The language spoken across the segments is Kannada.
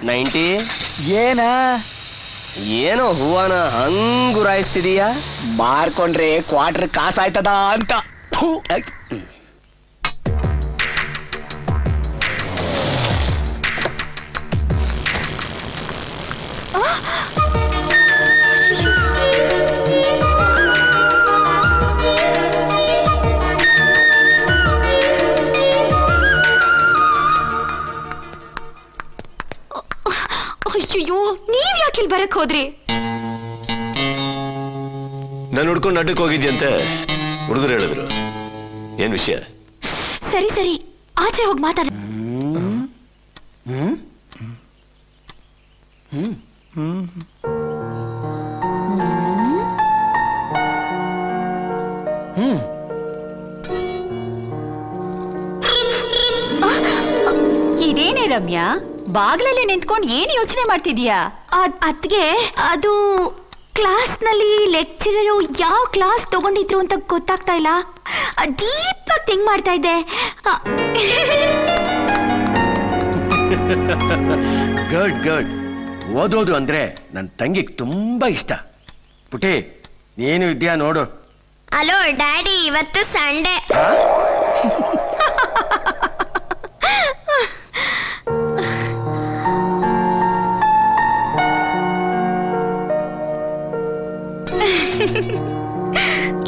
90 ಏನ ಏನೋ ಹೂವನ ಹಂಗುರಾಯಿಸ್ತಿದೀಯಾ? ಮಾರ್ಕೊಂಡ್ರೆ ಕ್ವಾರ್ಟರ್ ಕಾಸಾಯ್ತದ ಅಂತ. ಅಯ್ಯೋ, ನೀವ್ ಯಾಕೆ ಇಲ್ಲಿ ಬರಕ್ ಹೋದ್ರಿ? ನಾನು ಹುಡ್ಕೊಂಡು ಅಡ್ಡಕ್ಕೆ ಹೋಗಿದ್ಯಂತೆ ಹುಡುಗರು ಹೇಳಿದ್ರು. ಏನ್ ವಿಷಯ? ಸರಿ ಸರಿ, ಆಚೆ ಹೋಗಿ ಮಾತಾಡ. ಇದೇನೇ ರಮ್ಯಾ, ಬಾಗ್ಲಲ್ಲೇ ನಿಂತ್ಕೊಂಡು ಏನ್ ಯೋಚನೆ ಮಾಡ್ತಿದ್ಯಾ? ಅದ್ಗೆ ಅದು ಕ್ಲಾಸ್ ನಲ್ಲಿ ಲೆಕ್ಚರರು ಯಾವ ಕ್ಲಾಸ್ ತಗೊಂಡಿದ್ರು ಅಂತ ಗೊತ್ತಾಗ್ತಾ ಇಲ್ಲ. ಡೀಪ್ ಆಗಿ ಥಿಂಕ್ ಮಾಡ್ತಾ ಇದ್ದೆ. Good good. ಓದೋದು ಅಂದ್ರೆ ನನ್ನ ತಂಗಿಗೆ ತುಂಬಾ ಇಷ್ಟ. ಪುಟಿ, ನೀನು ಇದ್ಯಾ ನೋಡು. ಹಲೋ ಡ್ಯಾಡಿ, ಇವತ್ತು ಸಂಡೇ.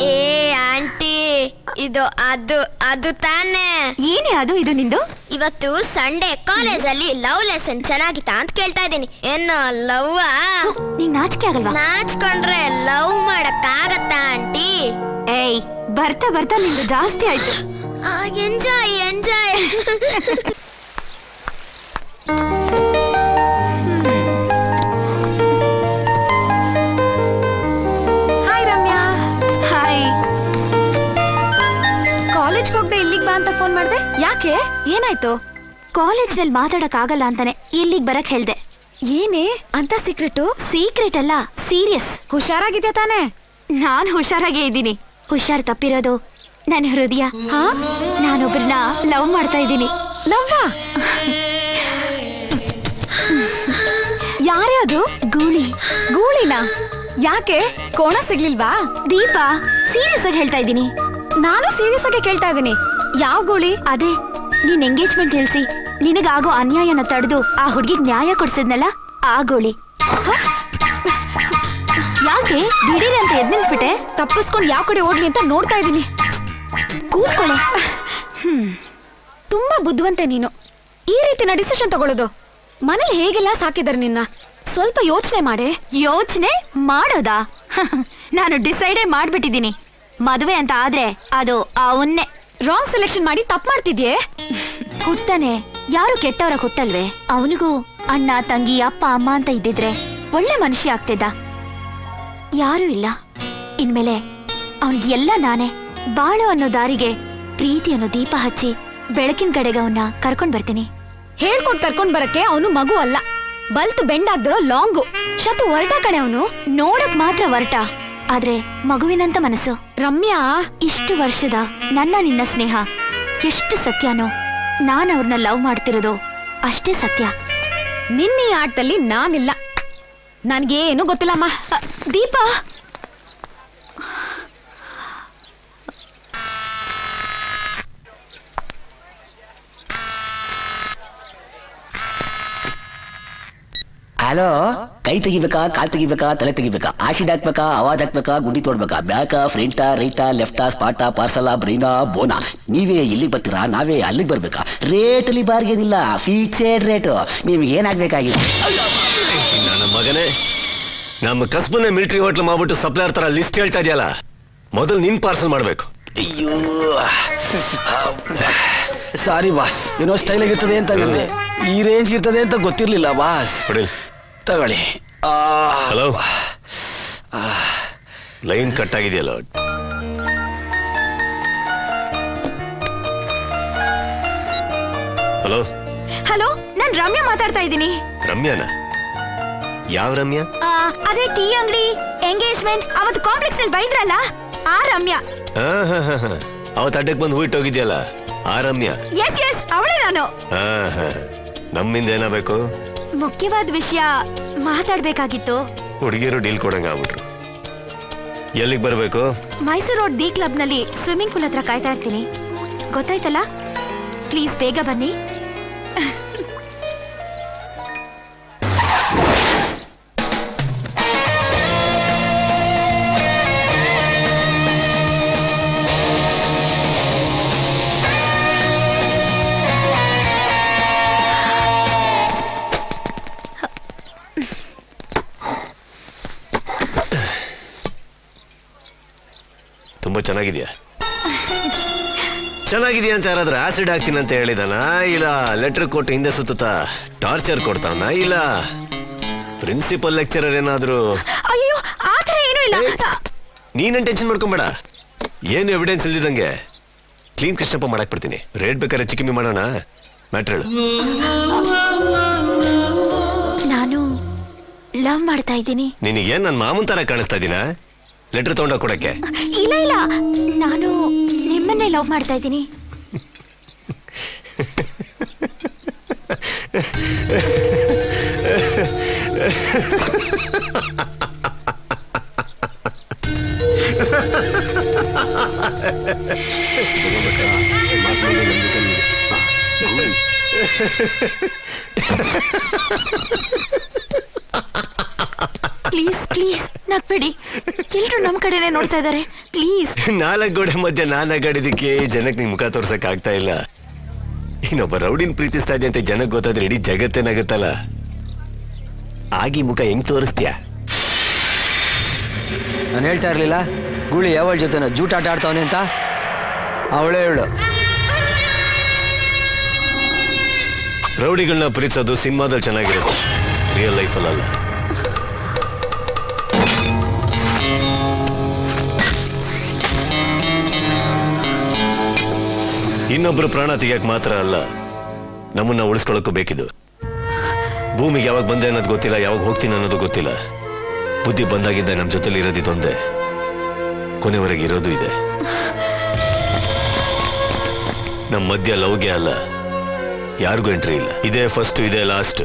ಏ ಆಂಟಿ, ಇದು ಅದು ತಾನೇ. ಏನೇ ಅದು? ಇದು ನಿಂದು? ಇವತ್ತು ಸಂಡೇ, ಕಾಲೇಜಲ್ಲಿ ಲವ್ ಲೆಸನ್ ಚೆನ್ನಾಗಿತ್ತಾ ಅಂತ ಕೇಳ್ತಾ ಇದ್ದೀನಿ. ಏನು ಲವ್? ನೀನ್ ನಾಚಿಕೆ ಆಗಲ್ವಾ? ನಾಚ್ಕೊಂಡ್ರೆ ಲವ್ ಮಾಡಕ್ ಆಗತ್ತಾ ಆಂಟಿ? ಏಯ್, ಬರ್ತಾ ಬರ್ತಾ ನಿಂದು ಜಾಸ್ತಿ ಆಯ್ತು. Enjoy enjoy. Hi Ramya. Hi. ಕಾಲೇಜ್ಗೆ ಹೋಗ್ದೆ ಇಲ್ಲಿಗೆ ಬಾ ಅಂತ ಫೋನ್ ಮಾಡ್ದೆ, ಯಾಕೆ? ಏನಾಯ್ತು? ಕಾಲೇಜ್ ನಲ್ಲಿ ಮಾತಾಡಕ್ ಆಗಲ್ಲ ಅಂತಾನೆ ಇಲ್ಲಿಗೆ ಬರಕ್ ಹೇಳ್ದೆ. ಏನೇ ಅಂತ ಸೀಕ್ರೆಟು? ಸೀಕ್ರೆಟ್ ಅಲ್ಲ, ಸೀರಿಯಸ್. ಹುಷಾರಾಗಿದ್ಯಾ ತಾನೇ? ನಾನ್ ಹುಷಾರಾಗೇ ಇದ್ದೀನಿ. ಹುಷಾರ್ ತಪ್ಪಿರೋದು ನನ್ನ ಹೃದಯ. ನಾನೊಬ್ರನ್ನ ಲವ್ ಮಾಡ್ತಾ ಇದ್ದೀನಿ. ಲವ್ವಾ? ಯಾರೇ ಅದು? ಗೂಳಿ. ಗೂಳಿನ? ಯಾಕೆ? ಕೋಣ ಸಿಗ್ಲಿಲ್ವಾ? ದೀಪ, ಸೀರಿಯಸ್ ಆಗಿ ಹೇಳ್ತಾ ಇದ್ದೀನಿ. ನಾನು ಸೀರಿಯಸ್ ಆಗಿ ಕೇಳ್ತಾ ಇದ್ದೀನಿ. ಯಾವ ಗೂಳಿ? ಅದೇ ನೀನ್ ಎಂಗೇಜ್ಮೆಂಟ್ ಹೇಳ್ಸಿ ನಿನಗಾಗೋ ಅನ್ಯಾಯನ ತಡೆದು ಆ ಹುಡ್ಗಿಗ್ ನ್ಯಾಯ ಕೊಡ್ಸಿದ್ನಲ್ಲ, ಆ ಗೂಳಿ. ಯಾಕೆ ದಿಢೀರ್ ಅಂತ ಎದ್ ನಿಂತ್ಬಿಟ್ಟೆ? ತಪ್ಪಿಸ್ಕೊಂಡು ಯಾವ ಕಡೆ ಓಡ್ಲಿ ಅಂತ ನೋಡ್ತಾ ಇದ್ದೀನಿ. ಕೂತ್ಕೊಳ್ಳೆ. ತುಂಬಾ ಬುದ್ಧಿವಂತೆ ನೀನು. ಈ ರೀತಿನ ಡಿಸಿಷನ್ ತಗೊಳ್ಳೋದು. ಮನೇಲಿ ಹೇಗೆಲ್ಲ ಸಾಕಿದಾರೆ ನಿನ್ನ, ಸ್ವಲ್ಪ ಯೋಚನೆ ಮಾಡೆ. ಯೋಚನೆ ಮಾಡೋದಾ? ನಾನು ಡಿಸೈಡೇ ಮಾಡ್ಬಿಟ್ಟಿದ್ದೀನಿ. ಮದುವೆ ಅಂತ ಆದ್ರೆ ಅದು ಅವನ್ನೇ. ರಾಂಗ್ ಸೆಲೆಕ್ಷನ್ ಮಾಡಿ ತಪ್ಪು ಮಾಡ್ತಿದ್ಯೆ. ಹುಟ್ಟಾನೆ ಯಾರು ಕೆಟ್ಟವರ ಹುಟ್ಟಲ್ವೇ? ಅವನಿಗೂ ಅಣ್ಣ ತಂಗಿ ಅಪ್ಪ ಅಮ್ಮ ಅಂತ ಇದ್ದಿದ್ರೆ ಒಳ್ಳೆ ಮನುಷ್ಯ ಆಗ್ತಿದ್ದ. ಯಾರೂ ಇಲ್ಲ. ಇನ್ಮೇಲೆ ಅವನಿಗೆಲ್ಲ ನಾನೇ. ಬಾಳು ಅನ್ನೋ ದಾರಿಗೆ ಪ್ರೀತಿ ಅನ್ನೋ ದೀಪ ಹಚ್ಚಿ ಬೆಳಕಿನ ಕಡೆಗೆ ಅವನ್ನ ಕರ್ಕೊಂಡ್ ಬರ್ತೀನಿ. ಹೇಳ್ಕೊಟ್ ಕರ್ಕೊಂಡ್ ಬರಕ್ಕೆ ಅವನು ಮಗು ಅಲ್ಲ, ಬಲ್ತ್ ಬೆಂಡ್ ಆಗ್ದಿರೋ ಲಾಂಗು. ಶತು ಹೊರಟ ಕಣೆ ಅವನು. ನೋಡಕ್ ಮಾತ್ರ ಹೊರಟ, ಆದ್ರೆ ಮಗುವಿನಂತ ಮನಸ್ಸು. ರಮ್ಯಾ, ಇಷ್ಟು ವರ್ಷದ ನನ್ನ ನಿನ್ನ ಸ್ನೇಹ ಎಷ್ಟು ಸತ್ಯನೋ, ನಾನು ಅವ್ರನ್ನ ಲವ್ ಮಾಡ್ತಿರೋದು ಅಷ್ಟೇ ಸತ್ಯ. ನಿನ್ನ ಈ ಆಟದಲ್ಲಿ ನಾನಿಲ್ಲ. ನನ್ಗೇನು ಗೊತ್ತಿಲ್ಲಮ್ಮ. ದೀಪ, ಹಲೋ, ಕೈ ತೆಗಿಬೇಕಾ, ಕಾಲ್ ತೆಗಿಬೇಕಾ, ತಲೆ ತೆಗಿಬೇಕಾ, ಆಸಿಡ್ ಹಾಕ್ಬೇಕಾ, ಅವಾಜ್ ಹಾಕ್ಬೇಕಾ, ಗುಂಡಿ ತೋಡ್ಬೇಕಾ, ಬ್ಯಾಕಾ, ಫ್ರಂಟಾ, ರೈಟಾ, ಲೆಫ್ಟಾ, ಸ್ಪಾಟಾ, ಪಾರ್ಸಲಾ, ಬ್ರೈನಾ, ಬೋನಾ? ನೀವೇ ಇಲ್ಲಿಗೆ ಬರ್ತೀರಾ, ನಾವೇ ಅಲ್ಲಿಗೆ ಬರ್ಬೇಕಾ? ರೇಟಲ್ಲಿ ಬಾರ್ಗೇನಿಲ್ಲ, ಫಿಕ್ಸೆಡ್ ರೇಟು. ನಿಮ್ಗೆ ಏನಾಗ್ಬೇಕಾಗಿದೆ? ನನ್ನ ಮಗನೇ, ನಮ್ಮ ಕಸ್ಬನ್ನೇ ಮಿಲಿಟರಿ ಹೋಟ್ಲ್ ಮಾಡ್ಬಿಟ್ಟು ಸಪ್ಲೈಯರ್ ತರ ಲಿಸ್ಟ್ ಹೇಳ್ತಾ ಇದೆಯಲ್ಲ, ಮೊದಲು ನಿನ್ ಪಾರ್ಸಲ್ ಮಾಡ್ಬೇಕು. ಅಯ್ಯೋ, ಸಾರಿ ಬಾಸ್, ಏನೋ ಸ್ಟೈಲ್ ಆಗಿರ್ತದೆ ಅಂತ ಅಂದೆ. ಈ ರೇಂಜ್ ಇರ್ತದೆ ಅಂತ ಗೊತ್ತಿರ್ಲಿಲ್ಲ ಬಾಸ್. ತಗೊಳ್ಳಿ. ಹಲೋ, ಲೈನ್ ಕಟ್ ಆಗಿದೆಯಲ್ಲ. ಹಲೋ ಹಲೋ, ನಾನ್ ರಮ್ಯಾ ಮಾತಾಡ್ತಾ ಇದ್ದೀನಿ. ರಮ್ಯಾನ? ಯಾವ ರಮ್ಯಾ? ಅದೇ ಟೀ ಅಂಗಡಿ ಎಂಗೇಜ್ಮೆಂಟ್ ಅವತ್ತು ಕಾಂಪ್ಲೆಕ್ಸ್ ನಲ್ಲಿ ಬೈದ್ರಲ್ಲ, ಆ ರಮ್ಯಾ. ಅವತ್ತು ಅಡ್ಡಕ್ಕೆ ಬಂದು ಹೂವಿಟ್ಟು ಹೋಗಿದ್ಯಲ್ಲ, ಆ ರಮ್ಯಾ? ಎಸ್ ಎಸ್, ಅವಳೇ ನಾನು. ನಮ್ಮಿಂದ ಏನಾಗಬೇಕು? ಮುಖ್ಯವಾದ ವಿಷಯ ಮಾತಾಡ್ಬೇಕಾಗಿತ್ತು. ಹುಡುಗಿಯರು ಡೀಲ್ ಕೊಡಂಗ ಆಗ್ಬಿಟ್ರು. ಎಲ್ಲಿಗೆ ಬರಬೇಕು? ಮೈಸೂರು ರೋಡ್ ಡಿ ಕ್ಲಬ್ ನಲ್ಲಿ ಸ್ವಿಮ್ಮಿಂಗ್ ಪೂಲ್ ಹತ್ರ ಕಾಯ್ತಾ ಇರ್ತೀನಿ. ಗೊತ್ತಾಯ್ತಲ್ಲ? ಪ್ಲೀಸ್ ಬೇಗ ಬನ್ನಿ. ತುಂಬಾ ಚೆನ್ನಾಗಿದ್ಯಾ? ಚೆನ್ನಾಗಿದೆಯಾ ಅಂತ ಯಾರಾದ್ರೂ ಆಸಿಡ್ ಹಾಕ್ತೀನಿ ಅಂತ ಹೇಳಿದಾನ, ಇಲ್ಲ ಲೆಟರ್ ಕೊಟ್ಟು ಹಿಂದೆ ಸುತ್ತ ಟಾರ್ಚರ್ ಕೊಡ್ತಾವನ, ಇಲ್ಲ ಪ್ರಿನ್ಸಿಪಲ್ ಲೆಕ್ಚರರ್ ಏನಾದ್ರು? ಅಯ್ಯೋ ಆ ಥರ ಏನೂ ಇಲ್ಲ. ನೀನೇನ್ ಟೆನ್ಷನ್ ಮಾಡ್ಕೊಂಬೇಡ. ಏನು ಎವಿಡೆನ್ಸ್ ಇಲ್ದಿದಂಗೆ ಕ್ಲೀನ್ ಕೃಷ್ಣಪ್ಪ ಮಾಡಕ್ ಬಿಡ್ತೀನಿ. ರೇಟ್ ಬೇಕಾದ್ರೆ ಹೆಚ್ಚು ಕಮ್ಮಿ ಮಾಡೋಣ. ಮ್ಯಾಟ್ರ್ ಹೇಳು. ನಾನು ಲವ್ ಮಾಡ್ತಾ ಇದ್ದೀನಿ. ನಿನಗೇನ್ ನನ್ನ ಮಾಮೂನ್ ತರ ಕಾಣಿಸ್ತಾ ಇದ್ದೀನ? ಲೆಟರ್ ತಗೊಂಡೋಗ್ ಕೊಡಕ್ಕೆ? ಇಲ್ಲ ಇಲ್ಲ, ನಾನು ನಿಮ್ಮನ್ನೇ ಲವ್ ಮಾಡ್ತಾ ಇದ್ದೀನಿ. ಪ್ಲೀಸ್ ಪ್ಲೀಸ್ ನಗ್ಬೇಡಿ, ಎಲ್ರು ನಮ್ ಕಡೆನೆ ನೋಡ್ತಾ ಇದಾರೆ. ಪ್ಲೀಸ್. 4 ಗೋಡೆ ಮಧ್ಯೆ ನಾನಾಗಾಡಿದಕ್ಕೆ ಜನಕ್ಕೆ ನಿಂಗೆ ಮುಖ ತೋರ್ಸಕ್ ಆಗ್ತಾ ಇಲ್ಲ. ಇನ್ನೊಬ್ಬ ರೌಡಿನ್ ಪ್ರೀತಿಸ್ತಾ ಇದೆ ಅಂತ ಜನಕ್ಕೆ ಗೊತ್ತಾದ್ರೆ ಇಡೀ ಜಗತ್ತೇನಾಗತ್ತಲ್ಲ. ಆಗಿ ಮುಖ ಹೆಂಗ್ ತೋರಿಸ್ತೀಯ? ನಾನು ಹೇಳ್ತಾ ಇರ್ಲಿಲ್ಲ ಗೂಳಿ ಯಾವಳ ಜೊತೆನ ಜೂಟಾಟ ಆಡ್ತಾವನೆ ಅಂತ? ಅವಳೇ ಹೇಳು. ರೌಡಿಗಳನ್ನ ಪ್ರೀತಿಸೋದು ಸಿನಿಮಾದಲ್ಲಿ ಚೆನ್ನಾಗಿರೋದು, ರಿಯಲ್ ಲೈಫಲ್ಲ. ಇನ್ನೊಬ್ರು ಪ್ರಾಣ ತೆಗಿಯಕ್ ಮಾತ್ರ ಅಲ್ಲ, ನಮ್ಮನ್ನ ಉಳಿಸ್ಕೊಳ್ಳೋಕ್ಕೂ ಬೇಕಿದ್ದು. ಭೂಮಿಗೆ ಯಾವಾಗ ಬಂದೆ ಅನ್ನೋದು ಗೊತ್ತಿಲ್ಲ, ಯಾವಾಗ ಹೋಗ್ತೀನಿ ಅನ್ನೋದು ಗೊತ್ತಿಲ್ಲ. ಬುದ್ಧಿ ಬಂದಾಗಿಂದ ನಮ್ಮ ಜೊತೆಲಿ ಇರೋದಿದೊಂದೇ, ಕೊನೆವರೆಗೆ ಇರೋದು ಇದೆ. ನಮ್ಮ ಮಧ್ಯ ಲವ್ಗೆ ಅಲ್ಲ, ಯಾರಿಗೂ ಎಂಟ್ರಿ ಇಲ್ಲ. ಇದೇ ಫಸ್ಟ್, ಇದೇ ಲಾಸ್ಟ್.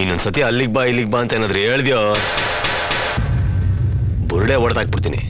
ಇನ್ನೊಂದ್ಸತಿ ಅಲ್ಲಿಗೆ ಬಾ ಇಲ್ಲಿಗೆ ಬಾ ಅಂತ ಏನಾದ್ರು ಹೇಳ್ದ್ಯೋ ಬುರುಡೆ ಹೊಡೆದಾಕ್ಬಿಡ್ತೀನಿ.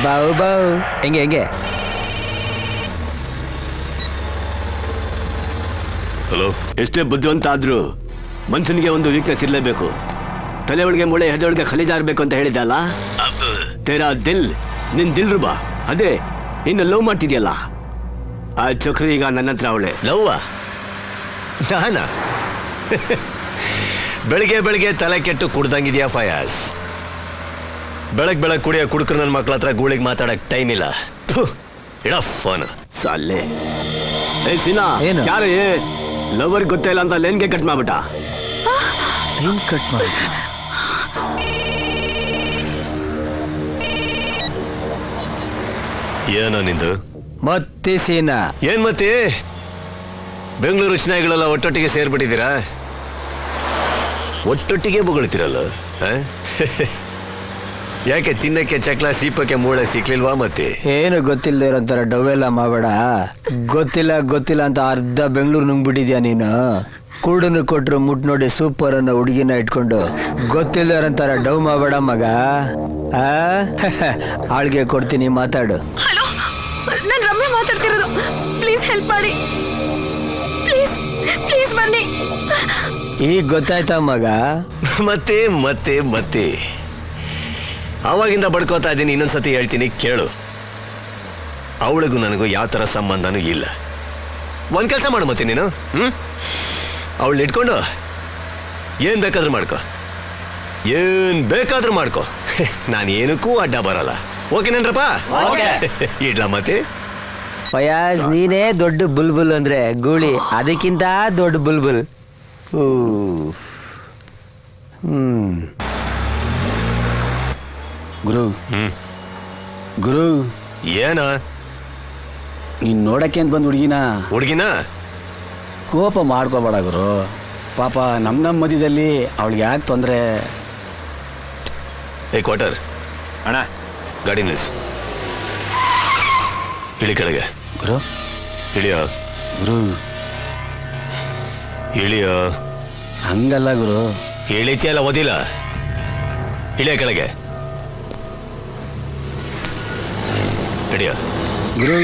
ಬಾವು ಬಾವು ಹೆಂಗೆ ಹೆಂಗೆ? ಹಲೋ. ಎಷ್ಟೇ ಬುದ್ಧಿವಂತ ಆದ್ರೂ ಮನುಷ್ಯನಿಗೆ ಒಂದು ವೀಕ್ನೆಸ್ ಇರಲೇಬೇಕು. ತಲೆ ಒಳಗೆ ಮೂಳೆ, ಹೆದೆ ಒಳಗೆ ಖಲಿಜಾರ್ಬೇಕು ಅಂತ ಹೇಳಿದಲ್ಲ. ತೇರಾ ದಿಲ್, ನಿನ್ ದಿಲ್ ರುಬಾ, ಅದೇ ಇನ್ನು ಲವ್ ಮಾಡ್ತಿದ್ಯಲ್ಲ ಆ ಚಕ್ರಿ ಈಗ ನನ್ನ ಹತ್ರ ಅವಳೆ. ಲವ್ವ? ನಾನಾ? ಬೆಳಿಗ್ಗೆ ಬೆಳಿಗ್ಗೆ ತಲೆ ಕೆಟ್ಟು ಕುಡ್ದಂಗಿದ್ಯಾ ಫಯಾಸ್? ಬೆಳಗ್ ಕುಡಿಯೋ ಕುಡುಕ್ರು ನನ್ನ ಮಕ್ಳ ಹತ್ರ ಗೂಳಿಗೆ ಮಾತಾಡಕ್ ಟೈಮ್ ಇಲ್ಲ. ಇಡ ಫೋನ್ ಸಾಲೆ. ಏ ಸಿನಾ, ಏನು? ಯಾರು ಲವರ್ ಗೊತ್ತೇ ಇಲ್ಲ ಅಂತ ಲೇನ್ಗೆ ಕಟ್ ಮಾಡ್ಬಿಟ್ಟ. ಏನ್ ಕಟ್ ಮಾಡಿ? ಏನೋ ನಿಂದು ಮತ್ತೆ ಸೀನಾ? ಏನ್ ಮತ್ತೆ ಬೆಂಗಳೂರು ಚಿನಾಯಿಗಳೆಲ್ಲ ಒಟ್ಟೊಟ್ಟಿಗೆ ಸೇರ್ಬಿಟ್ಟಿದ್ದೀರಾ? ಒಟ್ಟೊಟ್ಟಿಗೆ ಬೊಗಳ್ತಿರಲ್ಲ? ಯಾಕೆ ತಿನ್ನಕ್ಕೆ ಚಕ್ಲ ಸೀಪಕ್ಕೆ ಮೂಳೆ ಸಿಕ್ಲಿಲ್ವಾ? ಮತ್ತೆ ಏನು ಗೊತ್ತಿಲ್ಲದೆ ಇರೋಂತಾರ ಡವೆಲ್ಲ ಮಾಡಬೇಡ. ಗೊತ್ತಿಲ್ಲ ಅಂತ ಅರ್ಧ ಬೆಂಗಳೂರು ನುಂಗ್ಬಿಟ್ಟಿದ್ಯಾ ನೀನು. ಕೂಡನ್ನು ಕೊಟ್ರು ಮುಟ್ ನೋಡಿ ಸೂಪರ್ ಅನ್ನೋ ಹುಡುಗಿನ ಇಟ್ಕೊಂಡು ಗೊತ್ತಿಲ್ಲದೆ ಇರೋಂತಾರ ಡವ್ ಮಾಡಬೇಡ ಮಗ. ಆಳ್ಗೆ ಕೊಡ್ತೀನಿ, ಮಾತಾಡು. ಹಲೋ, ನಾನು ರಮ್ಯ ಮಾತಾಡ್ತಿರೋದು. ಪ್ಲೀಸ್ ಹೆಲ್ಪ್ ಮಾಡಿ. ಪ್ಲೀಸ್ ಬನ್ನಿ. ಈಗ ಗೊತ್ತಾಯ್ತಾ ಮಗ? ಮತ್ತೆ ಮತ್ತೆ ಮತ್ತೆ ಅವಾಗಿಂದ ಬಡ್ಕೋತಾ ಇದ್ದೀನಿ. ಇನ್ನೊಂದ್ಸತಿ ಹೇಳ್ತೀನಿ ಕೇಳು. ಅವಳಿಗೂ ನನಗೂ ಯಾವ ಥರ ಸಂಬಂಧನೂ ಇಲ್ಲ. ಒಂದು ಕೆಲಸ ಮಾಡು ಮತ್ತೆ ನೀನು, ಅವಳನ್ನ ಇಟ್ಕೊಂಡು ಏನು ಬೇಕಾದ್ರೂ ಮಾಡ್ಕೊ, ಏನು ಬೇಕಾದ್ರೂ ಮಾಡ್ಕೊ. ನಾನು ಏನಕ್ಕೂ ಅಡ್ಡ ಬರಲ್ಲ. ಓಕೆನೇನ್ರಪ್ಪ? ಇಡ್ಲ ಮತ್ತೆ. ಫಯಾಜ್, ನೀನೇ ದೊಡ್ಡ ಬುಲ್ಬುಲ್ ಅಂದ್ರೆ ಗೂಳಿ ಅದಕ್ಕಿಂತ ದೊಡ್ಡ ಬುಲ್ಬುಲ್. ಗುರು ಗುರು, ಏನ ನೀನ್ ನೋಡಕ್ಕೆ ಅಂತ ಬಂದ್ ಹುಡುಗಿನ ಕೋಪ ಮಾಡ್ಕೋಬೇಡ ಗುರು. ಪಾಪ ನಮ್ಮ ಮಧ್ಯದಲ್ಲಿ ಅವಳಿಗೆ ಯಾಕೆ ತೊಂದರೆ? ಏ ಕ್ವಾರ್ಟರ್ ಅಣ್ಣ, ಗಾಡಿ ನಿಲ್ಸು. ಇಳಿ ಕೆಳಗೆ. ಗುರು ಇಳಿಯೋ ಗುರು, ಇಳಿಯೋ. ಹಂಗಲ್ಲ ಗುರು. ಇಳಿತಿಯಲ್ಲ, ಓದಿಲ್ಲ. ಇಳಿಯ ಕೆಳಗೆ. ಇಳಿಯೋ ಗುರು.